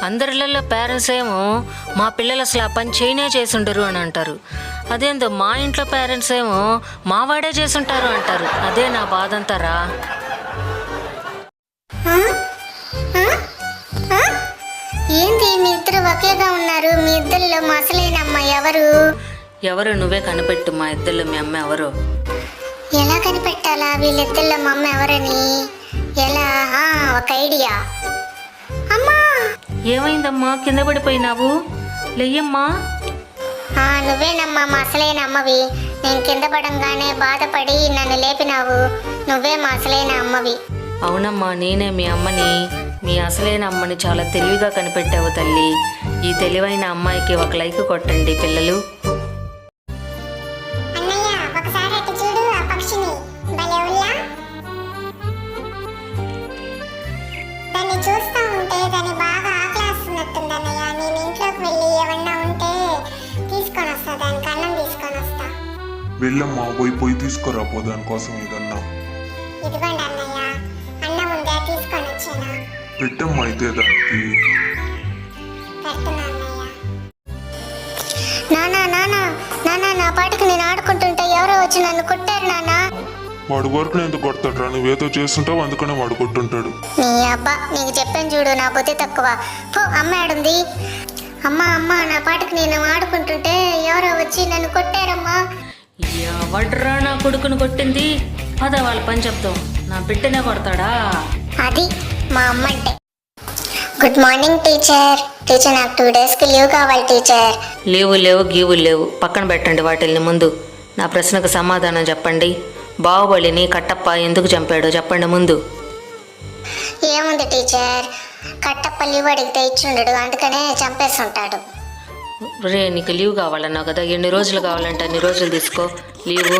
అందరిలో పేరెంట్స్ ఏమో మా పిల్లలు అసలు ఆ పని చేయనే చేసుంటారు అని అంటారు. అదేందో మా ఇంట్లో పేరెంట్స్ ఏమో మా వాడే చేసుంటారు అంటారు. అదే నా బాధ అంటారా. ఏంటి మీ ఇద్దరు ఒకేగా ఉన్నారు? మీ ఇద్దరిలో మా అసలైన అమ్మ ఎవరు? ఎవరు? నువ్వే కనిపెట్టు మా ఇద్దరిలో మీ అమ్మ ఎవరు. ఎలా కనిపెట్టాలా వీళ్ళిద్దరిలో మా అమ్మ ఎవరని? ఎలా? ఒక ఐడియా. అమ్మా, ఏమైందమ్మా? కింద పడిపోయినావు? లేయమ్మా. నువ్వేనమ్మా మా అసలైన అమ్మవి. నేను కింద పడంగానే బాధపడి నన్ను లేపినావు. నువ్వే మా అసలైన అమ్మవి. అవునమ్మా, నేనే మీ అమ్మని. మీ అసలైన అమ్మని చాలా తెలివిగా కనిపెట్టావు తల్లి. ఈ తెలివైన అమ్మాయికి ఒక లైక్ కొట్టండి పిల్లలు. అన్నయ్య, ఒకసారి అటు చూడు, ఆ పక్షిని భలే ఉల్లా. దాన్ని చూస్తూ ఉంటే దాన్ని బాగా ఆకలేస్తున్నట్టుంది అన్నయ్య. నేను ఇంట్లోకి వెళ్ళి ఏమన్నా ఉంటే తీసుకొని వస్తా, దానికి అన్నం తీసుకొని వస్తా. వెళ్ళమ్మా, పోయి తీసుకురా పో దానికోసం ఏదన్నా. ఇదిగోండి అన్నయ్య, అన్నం ఉందా తీసుకొని వచ్చేనా? పెట్టమ్మా అయితే దానికి. పెడుతున్నా అన్నయ్య. నానా నానా నానా, నా పాటికి నేను ఆడుకుంటుంటే ఎవరో వచ్చి నన్ను కొట్టారు నానా. వాడు వరకు ఎందుకు కొడతాడు? నువ్వేదో చేస్తుంటావు, అందుకనే వాడు కొట్టుంటాడు. నీ అబ్బా, నీకు చెప్పాను చూడు, నా బుద్ధి తక్కువ. పో, అమ్మ ఆడుంది. అమ్మ అమ్మ, నా పాటికి నేను ఆడుకుంటుంటే ఎవరో వచ్చి నన్ను కొట్టారమ్మా. ఎవడ్రా నా కొడుకును కొట్టింది? పద వాళ్ళ పని చెప్తాం. నా బిడ్డనే కొడతాడా? అది మా అమ్మ అంటే. Good morning teacher. టీచర్, నాకు 2 డేస్కి లీవ్ కావాలి టీచర్. లేవు గీవులు లేవు, పక్కన పెట్టండి వాటిల్ని. ముందు నా ప్రశ్నకు సమాధానం చెప్పండి. బాహుబలిని కట్టప్ప ఎందుకు చంపాడో చెప్పండి ముందు. ఏముంది టీచర్, కట్టప్ప లీవ్ అడిగితే ఇచ్చుండడు, అందుకనే చంపేస్తుంటాడు. రే, నీకు లీవ్ కావాలన్నావు కదా, ఎన్ని రోజులు కావాలంటే అన్ని రోజులు తీసుకో లీవు.